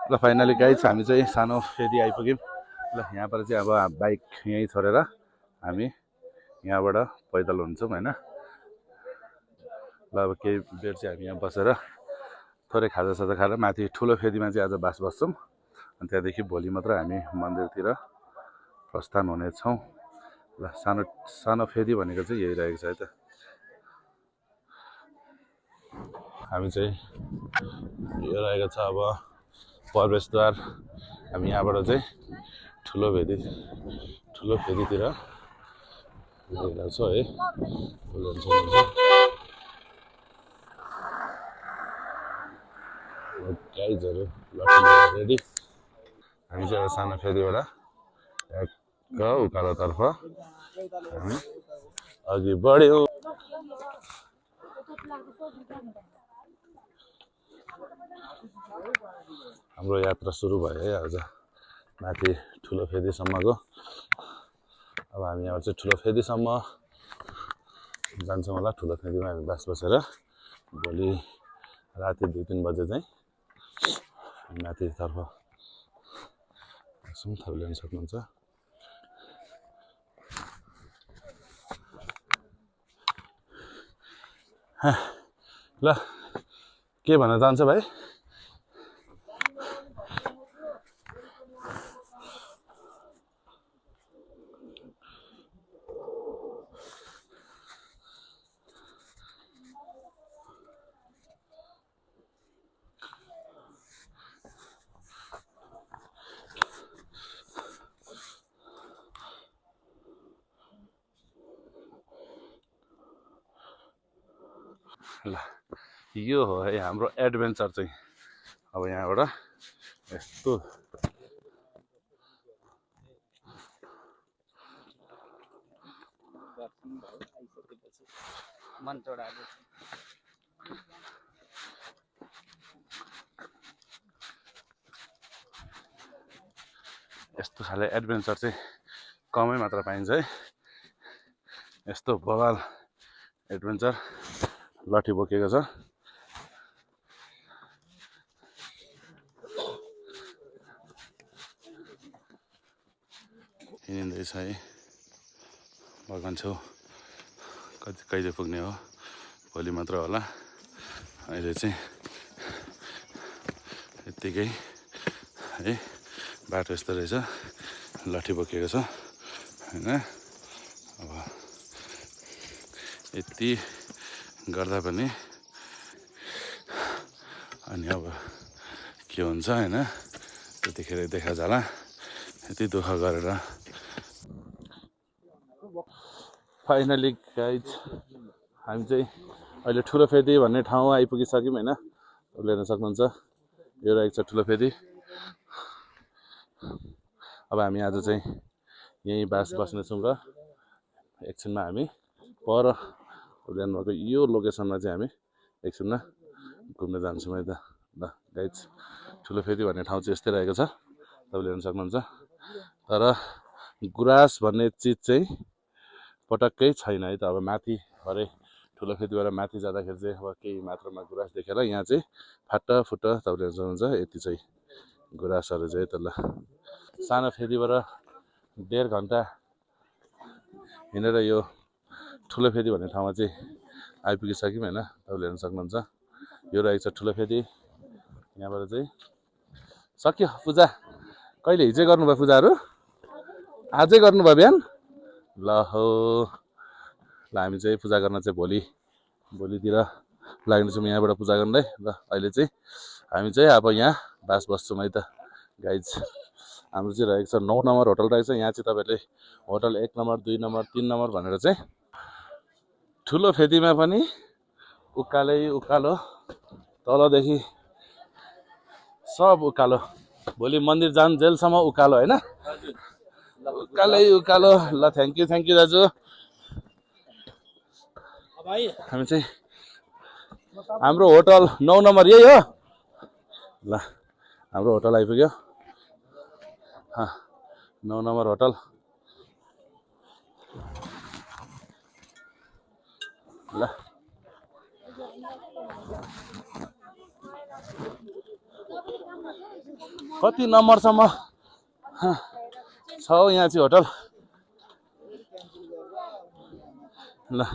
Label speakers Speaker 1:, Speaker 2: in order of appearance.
Speaker 1: ल finally guys हामी चाहिँ सानो फेदी आइपुग्यौँ। ल यहाँबाट चाहिँ अब बाइक यहीँ छोडेर हामी यहाँबाट पैदल हुन्छौँ होइन। ल अब केही बेर चाहिँ हामी यहाँ बसेर थोरै खाजासाजा खाएर माथि ठुलो फेदीमा चाहिँ आज बास बस्छौँ। अनि त्यहाँदेखि भोलि मात्र हामी मन्दिरतिर प्रस्थान हुनेछौँ। ल सानो सानो फेदी भनेको चाहिँ यही रहेको छ है त। हामी चाहिँ यो रहेको छ अब प्रवेशद्वार। हामी यहाँबाट चाहिँ ठुलो फेदीतिर गइरहेको छौँ है। गाइजहरू रेडी। हामी चाहिँ अब सानो फेदीबाट एक उकालोतर्फ हामी अघि बढ्यौँ। हाम्रो यात्रा सुरु भयो है आज माथि ठुलो फेदीसम्मको। अब हामी यहाँ चाहिँ ठुलो फेदीसम्म जान्छौँ होला। ठुलो फेदीमा हामी बास बसेर भोलि राति 2-3 बजे चाहिँ माथितर्फ जान्छौँ। तपाईले हेर्न सक्नुहुन्छ। ल के भन्न चाहन्छ भाइ? ल यो हो है हाम्रो एडभेन्चर चाहिँ। अब यहाँबाट यस्तो यस्तो खाले एडभेन्चर चाहिँ कमै मात्र पाइन्छ है। यस्तो बवाल एडभेन्चर लट्ठी बोकेको छ। हिँड्दैछ है भगवान छेउ। कहिले पुग्ने हो? भोलि मात्र होला। अहिले चाहिँ यत्तिकै है बाटो यस्तो रहेछ। लट्ठी बोकेको छ होइन। अब यति गर्दा पनि अनि अब के हुन्छ होइन त्यतिखेर देखा जाला। यति दुःख गरेर फाइनली गाइज हामी चाहिँ अहिले ठुलो फेदी भन्ने ठाउँ आइपुगिसक्यौँ होइन। तपाईँले हेर्न सक्नुहुन्छ यो रहेको छ ठुलो फेदी। अब हामी आज चाहिँ यहीँ बास बस्नेछौँ र एकछिनमा हामी पर हेर्नुभएको यो लोकेसनमा चाहिँ हामी एकछिनमा घुम्न जान्छौँ है त। ल गाइज ठुलो फेदी भन्ने ठाउँ चाहिँ यस्तै रहेको छ। तपाईँले हेर्न सक्नुहुन्छ। तर गुराँस भन्ने चिज चाहिँ पटक्कै छैन है त। अब माथि भरे ठुलो फेदीबाट माथि जाँदाखेरि चाहिँ अब केही मात्रामा गुराँस देखेर यहाँ चाहिँ फाटाफुट्ट तपाईँले हेर्न सक्नुहुन्छ यति चाहिँ गुराँसहरू चाहिँ त। ल सानो फेदीबाट 1.5 घन्टा हिँडेर यो ठुलो फेदी भन्ने ठाउँमा चाहिँ आइपुगिसक्यौँ होइन। तपाईँले हेर्न सक्नुहुन्छ यो रहेको छ ठुलो फेदी। यहाँबाट चाहिँ सक्यो पूजा। कहिले हिजै गर्नुभयो पूजाहरू? आजै गर्नुभयो बिहान? ल हो ल हामी चाहिँ पूजा गर्न चाहिँ भोलितिर लाग्नेछौँ यहाँबाट पूजा गर्नलाई। ल अहिले चाहिँ हामी चाहिँ अब यहाँ बास बस्छौँ है त गाइज। हाम्रो चाहिँ रहेको छ 9 नम्बर होटल रहेछ। यहाँ चाहिँ तपाईँहरूले होटल 1 नम्बर 2 नम्बर 3 नम्बर भनेर चाहिँ ठुलो फेदीमा पनि उकालै उकालो तलदेखि सब उकालो। भोलि मन्दिर जान्जेलसम्म उकालो होइन। उकालै उकालो। ल थ्याङ्क यू दाजु। हामी चाहिँ हाम्रो होटल 9 नम्बर यही हो। ल हाम्रो होटल आइपुग्यो 9 नम्बर होटल। ल कति नम्बरसम्म छ यहाँ चाहिँ होटल ल